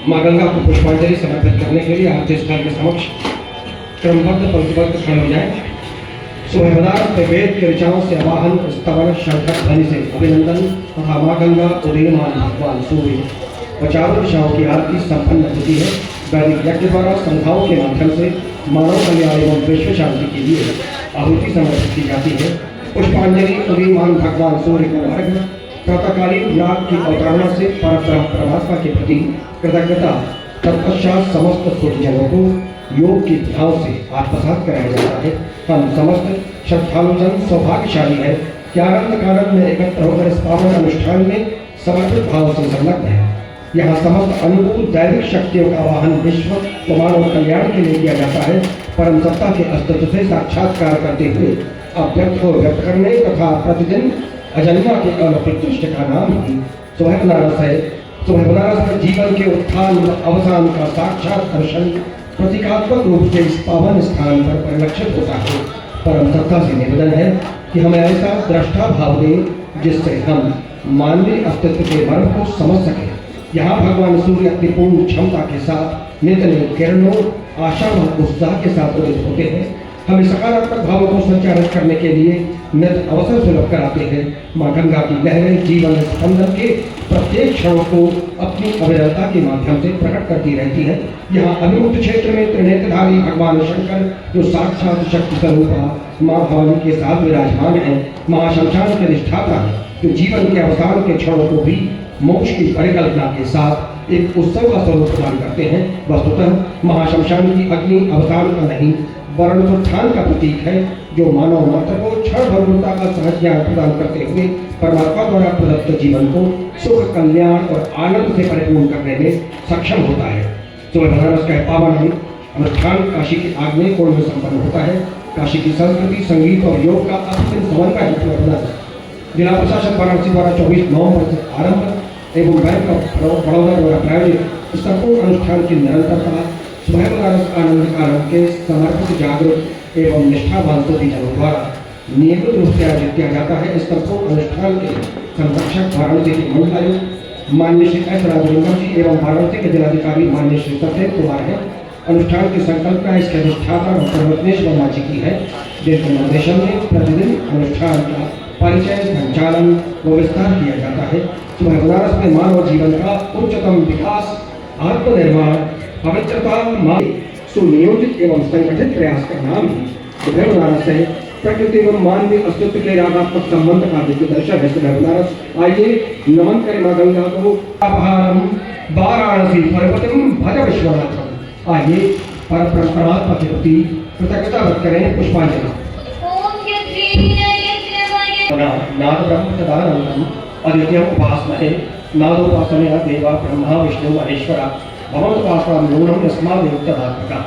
माँ गंगा को पुष्पांजलि समर्पित करने के लिए आरती स्थल के समक्ष क्रमबद्ध पंक्तिबद्ध खड़े हो जाए। सुबह बनारस में वेद के ऋचाओं से आवाहन, स्तवन, शंखक ध्वनि से अभिनंदन तथा माँ गंगा, उदीयमान भगवान सूर्य व चारों दिशाओं की आरती संपन्न होती है। वैदिक यज्ञ द्वारा संध्याओं के माध्यम से मानव कल्याण एवं विश्व शांति के लिए आहुति समर्पित की जाती है। पुष्पांजलि उदीयमान भगवान सूर्य को अर्घ्य, प्रातःकालीन विराट की अवतारणा से परमात्मा के प्रति कृतज्ञता, तत्पश्चात समस्त स्तुतिजनों को योग की विधाओं से आत्मसात कराया जाता है। हम समस्त श्रद्धालुजन सौभाग्यशाली है कि आनंद कानंद में एकत्र होकर इस पावन अनुष्ठान में समर्पित भाव से संलग्न है। यहाँ समस्त अनुकूल दैविक शक्तियों का आवाहन विश्व व मानव कल्याण के लिए किया जाता है। परम सत्ता के अस्तित्व से साक्षात्कार करते हुए अव्यक्त को व्यक्त करने तथा प्रतिदिन अजन्मा के अलौकिक दृष्टि का नाम ही सुबह बनारस है। सुबह बनारस में जीवन के उत्थान व अवसान का साक्षात दर्शन प्रतीकात्मक रूप से इस पावन स्थान पर परिलक्षित होता है। परम सत्ता से निवेदन है कि हमें ऐसा दृष्टा भाव दें जिससे हम मानवीय अस्तित्व के मर्म को समझ सकें। यहाँ भगवान सूर्य अपनी पूर्ण क्षमता के साथ नित्य नई किरणों, आशा व उत्साह के साथ उदित होते हैं। हमें सकारात्मक भावों को संचारित करने के लिए नित अवसर सुलभ कराते हैं। माँ गंगा की लहरें जीवन स्पंदन के प्रत्येक क्षण को अपनी अविरलता के माध्यम से प्रकट करती रहती है। यहाँ अभिमुक्त क्षेत्र में त्रिनेत्रधारी भगवान शंकर जो साक्षात शक्ति स्वरूप माँ भवानी के साथ विराजमान है, महाशमशान के अधिष्ठाता है जो जीवन के अवसान के क्षणों को भी मोक्ष की परिकल्पना के साथ एक उत्सव का स्वरूप प्रदान करते हैं। वस्तुतः महाशमशान की अग्नि अवसान का नहीं वर्ण उत्थान का प्रतीक है जो मानव मात्र को क्षण भंगुरता का सहज ज्ञान प्रदान करते हुए परमात्मा द्वारा प्रदत्त जीवन को सुख, कल्याण और आनंद से परिपूर्ण करने में सक्षम होता है। सुबह बनारस का पावन अनुष्ठान काशी के आग्नेय कोण में संपन्न होता है। काशी की संस्कृति, संगीत और योग का अत्यंत समन्वय है। बनारस जिला प्रशासन वाराणसी द्वारा 24 नवंबर से आरंभ एवं बैंक ऑफ बड़ौदा द्वारा प्रायोजित संपूर्ण अनुष्ठान की निरंतरता सुबह बनारस आनंद कानन के समर्पित, जागरूक एवं निष्ठावान स्तुतिजनों द्वारा नियमित रूप से आयोजित किया जाता है। इस संपूर्ण अनुष्ठान के संरक्षक वाराणसी के मंडलायुक्त माननीय श्री एस राजलिंगम जी एवं वाराणसी के जिलाधिकारी माननीय श्री सत्येंद्र कुमार है। अनुष्ठान की संकल्पना इसके अधिष्ठाता डॉक्टर रत्नेश वर्मा जी की है, जिनके निर्देशन में प्रतिदिन अनुष्ठान का परिचय, संचालन व विस्तार किया जाता है। सुबह बनारस में मानव जीवन का उच्चतम विकास, आत्मनिर्माण, पवित्रता, सुनियोजित एवं संगठित प्रयास का नाम ही सुबह बनारस है। प्रकृति एवं मानवीय अस्तित्व के रागात्मक संबंध का दिव्य दर्शन है सुबह बनारस। आइए नमन करें माँ गंगा को। अपहारम वाराणसी पर्वतम भज विश्वनाथम। आइए परमात्मा के प्रति कृतज्ञता व्यक्त करें। पुष्पांजलि। नाद ब्रह्म तदानंदम अद्वितीयम उपासमहे नादोपासनया देवा ब्रह्मा विष्णु महेश्वरा भगवतोपासना मूलम यस्माद्युक्तधात्मका।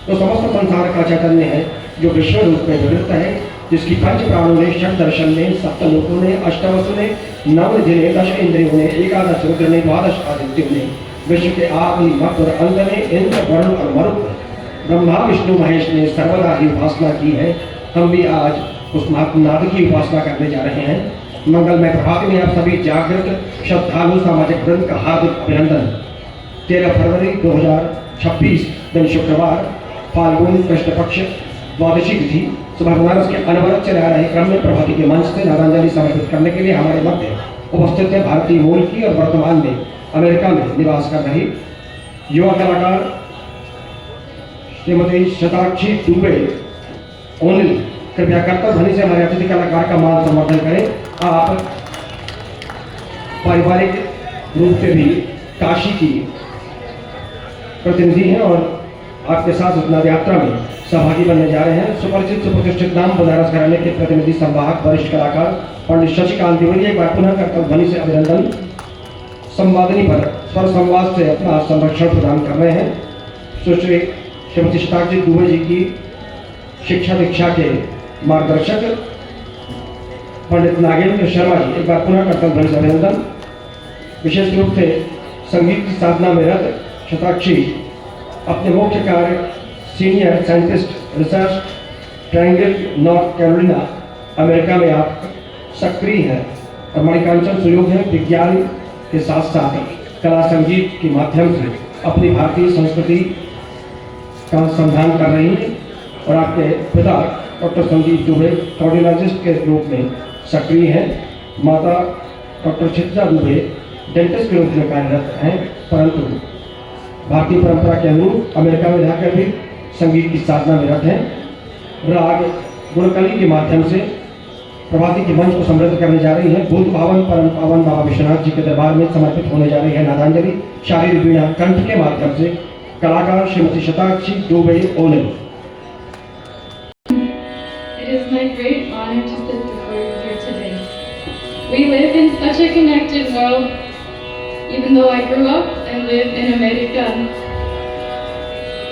तो समस्त संसार का चैतन्य है जो विश्व रूप में विवृत है, जिसकी पंच प्राणों ने, षट दर्शन ने, सप्तलोकों ने, अष्टवसु ने, नव जिले, 10 इंद्रियों ने, 11 रुद्र ने, 12 आदित्यों ने, विश्व के आदि, मध्य और अंत ने, इंद्र, वरुण और मरुत ब्रह्मा विष्णु महेश ने सर्वदा ही उपासना की है। हम भी आज उस नाद की उपासना करने जा रहे हैं। मंगलमय प्रभात में आप सभी जागृत श्रद्धालु सामाजिक वृंद का हार्दिक अभिनंदन। 13 फरवरी 2026 दिन शुक्रवार, फाल्गुन कृष्ण पक्ष द्वादशी तिथि, सुबह बनारस के अनवरत चले आ रहे क्रम में प्रभाती के मंच से नादांजलि समर्पित करने के लिए हमारे मध्य उपस्थित है भारतीय मूल की और वर्तमान में अमेरिका में निवास कर रही युवा कलाकार श्रीमती शताक्षी दुबे ओनिल। कृपया कर्तव्य ध्वनि से हमारे अतिथि कलाकार का मान संवर्धन करें। आप पारिवारिक रूप से भी काशी की प्रतिनिधि हैं और आपके साथ उस नाद यात्रा में सहभागी बनने जा रहे हैं। सुपरिचित सुप्रतिष्ठित नाम बनारस घराने के प्रतिनिधि संवाहक वरिष्ठ कलाकार पंडित शशिकांत द्विवेदी एक बार पुनः कर्तव्य ध्वनि से अभिनंदन। संवादनी पर स्वर संवाद से अपना संरक्षण प्रदान कर रहे हैं। सुश्री श्रीमती शताक्षी दुबे जी की शिक्षा दीक्षा के मार्गदर्शक पंडित नागेंद्र शर्मा जी एक बार पुनः कर्तव्य ध्वनि से अभिनंदन। विशेष रूप से संगीत की साधना में रत शताक्षी अपने मुख्य कार्य senior scientist research triangle north Carolina America में आप सक्रिय हैं और मणिकांचन सुयोग है। विज्ञान के साथ साथ कला संगीत के माध्यम से अपनी भारतीय संस्कृति का संधान कर रही हैं और आपके पिता डॉक्टर संदीप दुबे कार्डियोलॉजिस्ट के रूप में सक्रिय हैं। माता डॉक्टर चित्रा दुबे डेंटिस्ट के रूप में कार्यरत हैं, परंतु भारतीय परंपरा के अनुरूप अमेरिका में रहकर भी संगीत की साधना में रत हैं। राग गुणकली के माध्यम से प्रभाती के मंच को समृद्ध करने जा रही है। भूत पावन परम पावन बाबा विश्वनाथ जी के दरबार में समर्पित होने जा रही है नादांजलि शारीरिक वीणा कंठ के माध्यम से कलाकार श्रीमती शताक्षी दुबे ओले। It is my great honor to sit before you here today. We live in such a connected world. Even though I grew up and live in America,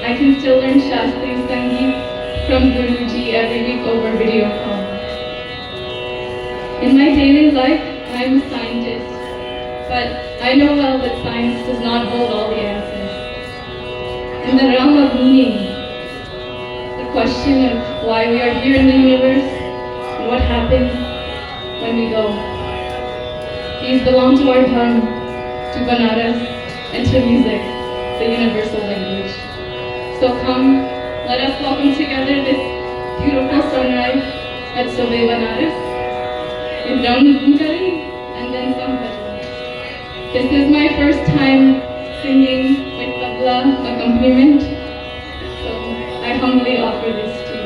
I can still learn Shastriya Sangeet from Guruji every week over video call. In my daily life, I am a scientist, but I know well that science does not hold all the answers. In the realm of meaning, the question of why we are here in the universe and what happens when we go, these belong to our dharma, to Banaras, and to music, the universal language. So come, let us welcome together this beautiful sunrise at Sobe Banaras, in Ramnukari, and then some bhajans. This is my first time singing with tabla accompaniment, so I humbly offer this to you.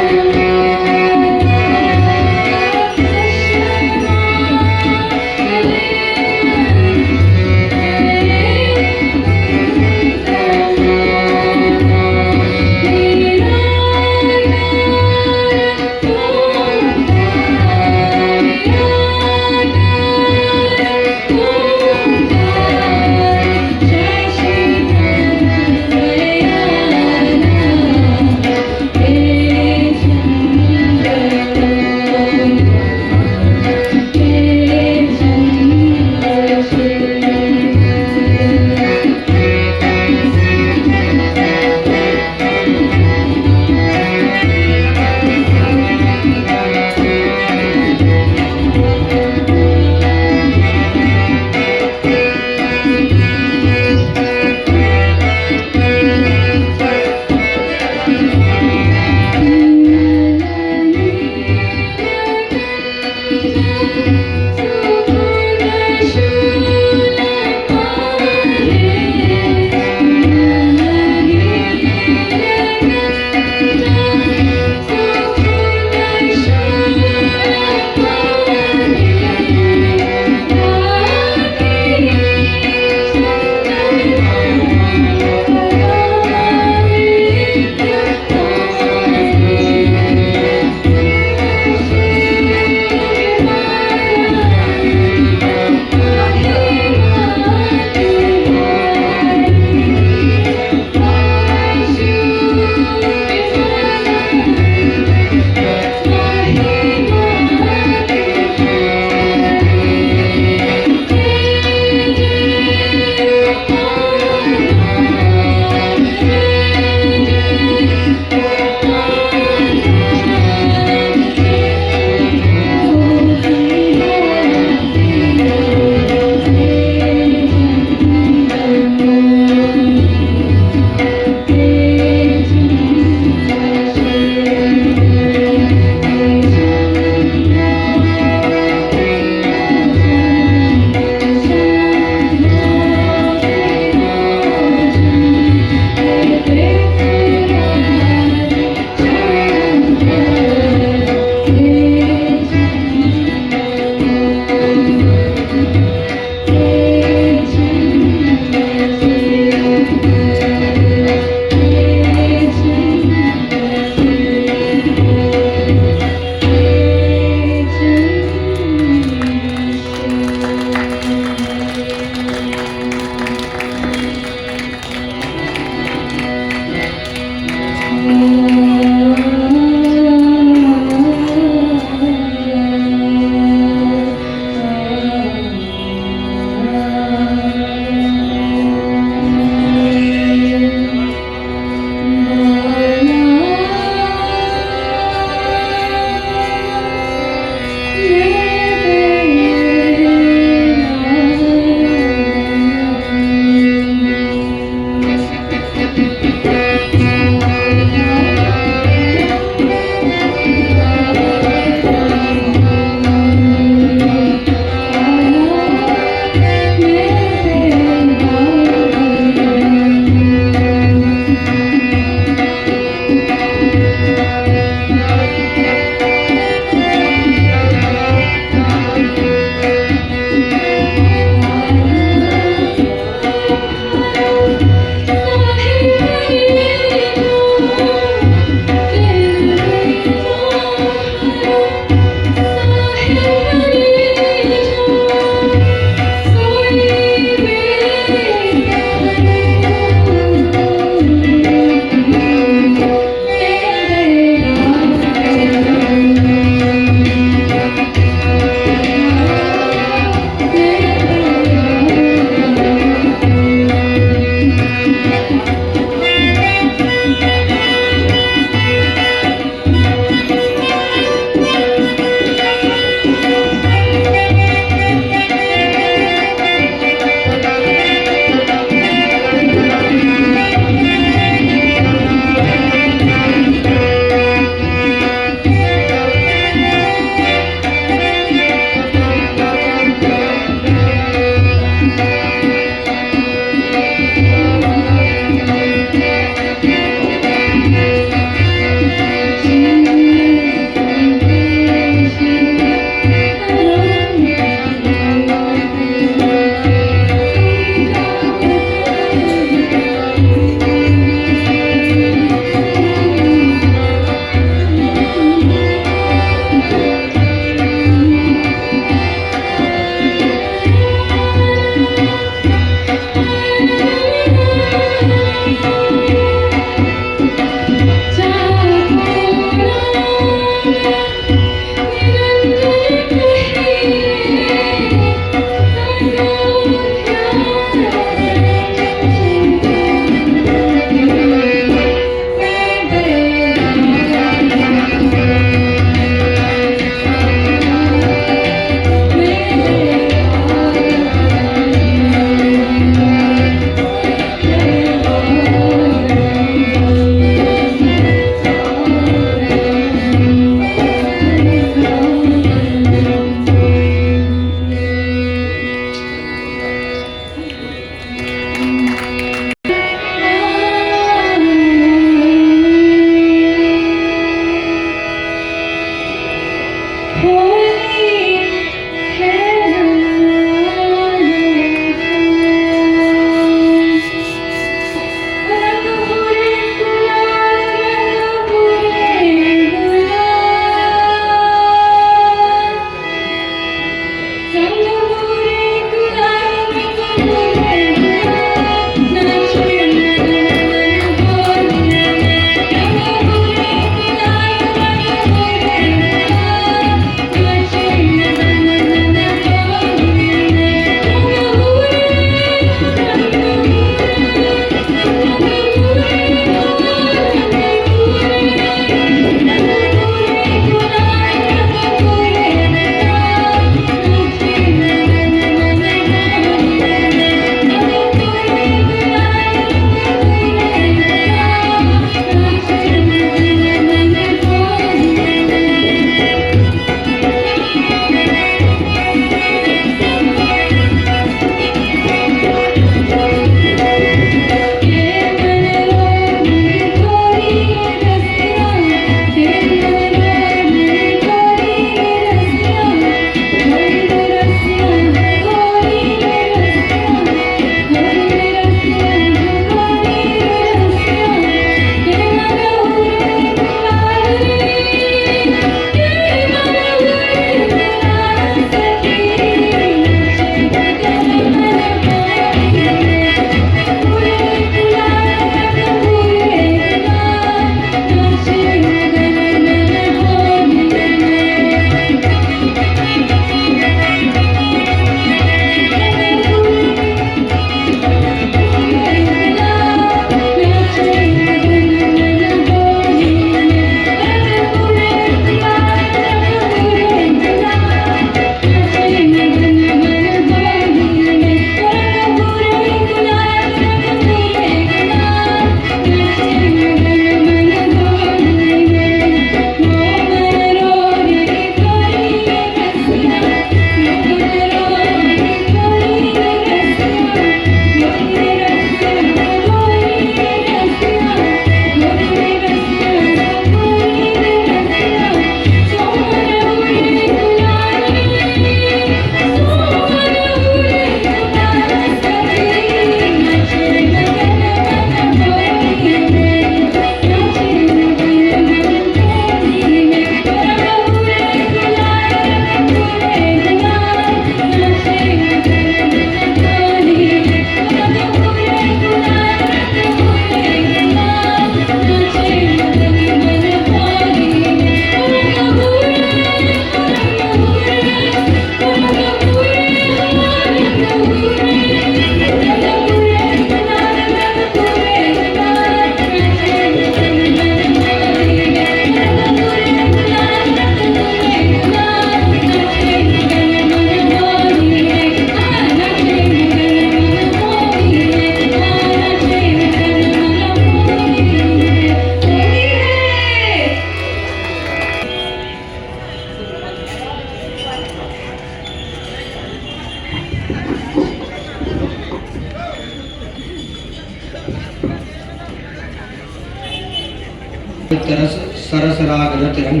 तरस सरस राग रत रंग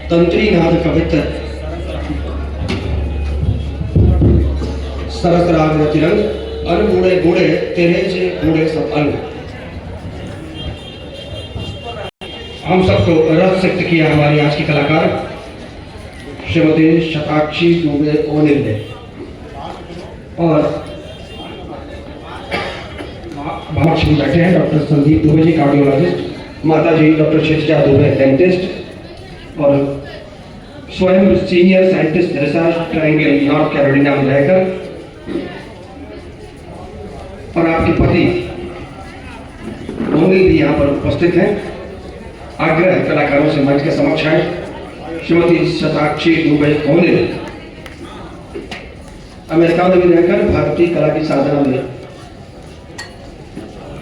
तंत्री नाद कवित्र सरस राग रत रंग अनगुणे गुणे तेरे जे गुणे सब अंग। हम सबको रस सिक्त किया हमारी आज की कलाकार श्रीमती शताक्षी दुबे ओनिल ने, और भावक्ष भी बैठे हैं डॉक्टर संदीप दुबे जी कार्डियोलॉजिस्ट, माता जी डॉक्टर क्षितिजा दुबे डेंटिस्ट, और स्वयं senior scientist research triangle north Carolina में रहकर, और आपके पति ओनिल भी यहाँ पर उपस्थित हैं। आग्रह कलाकारों से मंच के समक्ष आए। श्रीमती शताक्षी दुबे ओनिल अमेरिका में भी रहकर भारतीय कला की साधना में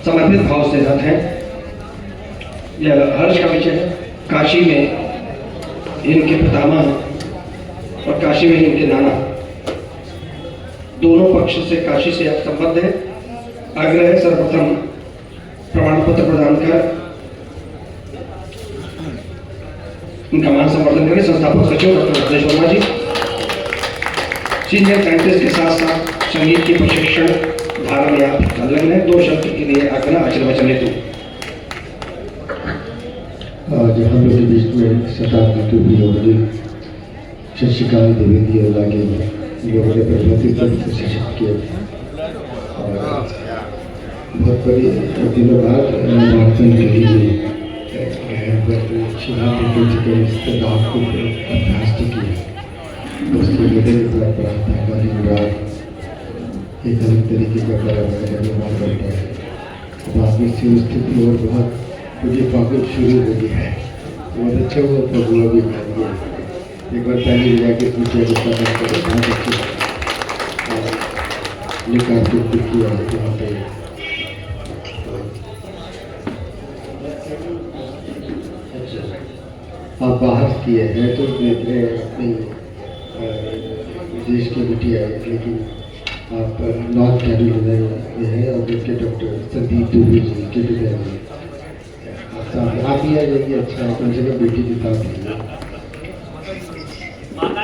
समर्पित भाव से रत हैं। यह हर्ष का विषय है। काशी में इनके पितामह और काशी में इनके नाना दोनों पक्ष से काशी से संबद्ध है। आग्रह है सर्वप्रथम प्रमाण पत्र प्रदान कर उनका मान संवर्धन करें। संस्थापक सचिव डॉक्टर राजेश वर्मा जी, सीनियर साइंटिस्ट के साथ साथ संगीत की प्रशिक्षण धारा में आप संलग्न है। 2 शब्द के लिए आग्रह आशीर्वचन हेतु। आज हम लोग के बीच में शताब्दी टूबी शशिकांत द्विवेदी और लागे लोगों ने प्रबंधित प्रशिक्षित किया और बहुत बड़ी दिनों बाद भारत के लिए अभ्यास किया उसके मेरे प्रार्थना का दिन रात एक अलग तरीके का बड़ा निर्माण करता है। बाद में से स्थिति और बहुत मुझे प्रॉब्लम शुरू हो गई है, बहुत अच्छा वो प्रॉब्लम भी कर दिया। एक बार पहले जाके पूछा बहुत अच्छे निकाल के किया वहाँ पे आप बाहर किए हैं तो अपने देश के बिटिया है, लेकिन आप नॉर्थ कैरोलिना में हैं और उनके डॉक्टर संदीप दुबे जी के विद्यालय में आप भी आ जाइए। अच्छा है, कम से कम बेटी के साथ माता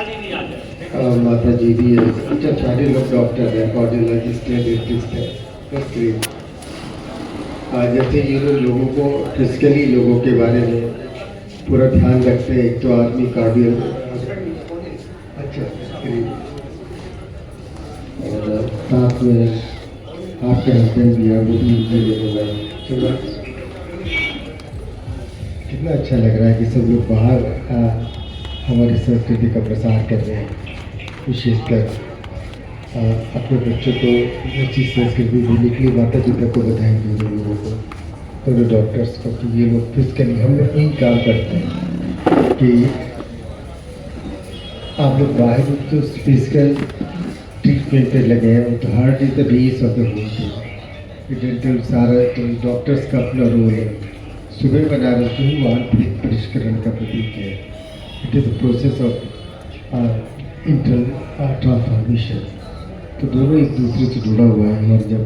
जी भी है। अच्छा, सारे लोग डॉक्टर हैं, कार्डियोलॉजिस्ट है, डेंटिस्ट है। जैसे ये लोगों को फिजिकली लोगों के बारे में पूरा ध्यान रखते हैं। एक तो आदमी कार्डियो अच्छा और साथ में आपके हस्बैंड भी है, वो भी चलो कितना अच्छा लग रहा है कि सब लोग बाहर हमारी संस्कृति का प्रसार कर रहे हैं, विशेषकर अपने बच्चों को अच्छी संस्कृति देने के लिए माता पिता को बधाई दे रहे लोगों को और डॉक्टर्स को कि ये लोग फिजिकली हम लोग यही काम करते हैं कि आप लोग बाहर तो फिजिकल ट्रीटमेंट पे लगे हैं, तो heart is the base of the whole dental सारा तो डॉक्टर्स का अपना रोल है। सुबह बनारस में आंतरिक परिष्करण का प्रतीक है। It is the process of internal transformation. तो दोनों एक दूसरे से जुड़ा हुआ है और जब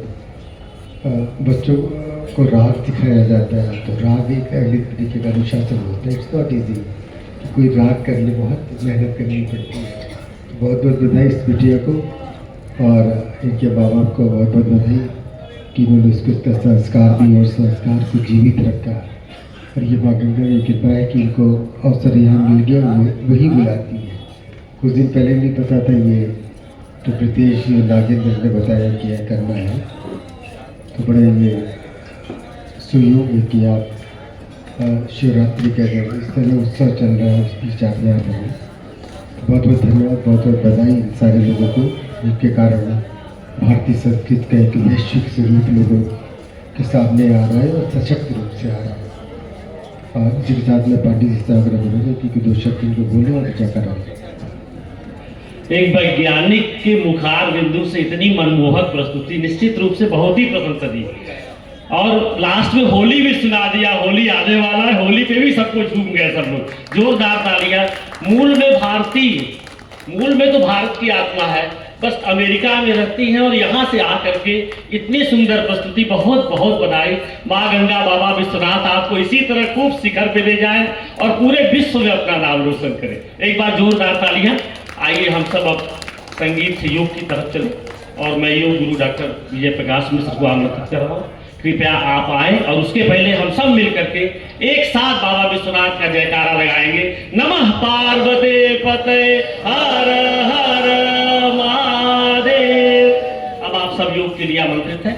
बच्चों को राग सिखाया जाता है तो राग एक अलग तरीके का अनुशासन होता है। इट्स नॉट ईजी कि कोई राग करने बहुत मेहनत करनी पड़ती है। तो बहुत बहुत बधाई इस बिटिया को और इनके माँ बाप को बहुत बहुत बधाई कि उन्होंने उसको संस्कार दी और संस्कार को जीवित रखा। और ये माँ गंगा की कृपा है कि इनको अवसर यहाँ मिल गया, वही बुलाती है। कुछ दिन पहले नहीं पता था ये, तो प्रीतेश नागेंद्र ने बताया कि यह करना है, तो बड़े ये सुयोग है कि आप शिवरात्रि का जब इस तरह उत्सव चल रहा है उस बीच आप यहाँ पर बहुत बहुत धन्यवाद, बहुत बहुत बधाई इन सारे लोगों को जिनके कारण भारतीय संस्कृति का एक वैश्विक स्वरूप लोगों के सामने आ रहा है और सशक्त रूप से आ रहा है। और जिनके साथ में पार्टी से आग्रह करूँगा कि दो शब्द इनको बोले और क्या करा। एक वैज्ञानिक के मुखार बिंदु से इतनी मनमोहक प्रस्तुति निश्चित रूप से बहुत ही प्रशंसनीय। और लास्ट में होली भी सुना दिया, होली आने वाला है, होली पे भी सबको झूम गए सब लोग, जोरदार तालियां। मूल में तो भारत की आत्मा है, बस अमेरिका में रहती हैं और यहाँ से आकर के इतनी सुंदर प्रस्तुति, बहुत बहुत बधाई। माँ गंगा बाबा विश्वनाथ आपको इसी तरह खूब शिखर पे ले जाएं और पूरे विश्व में अपना नाम रोशन करें। एक बार जोरदार तालियां। आइए हम सब अब संगीत से योग की तरफ चलें और मैं योग गुरु डॉक्टर विजय प्रकाश मिश्र को आमंत्रित कर रहा हूँ। कृपया आप आए और उसके पहले हम सब मिल करके एक साथ बाबा विश्वनाथ का जयकारा लगाएंगे। नमः पार्वती पते हर हर महादेव। अब आप सब योग के लिए आमंत्रित हैं।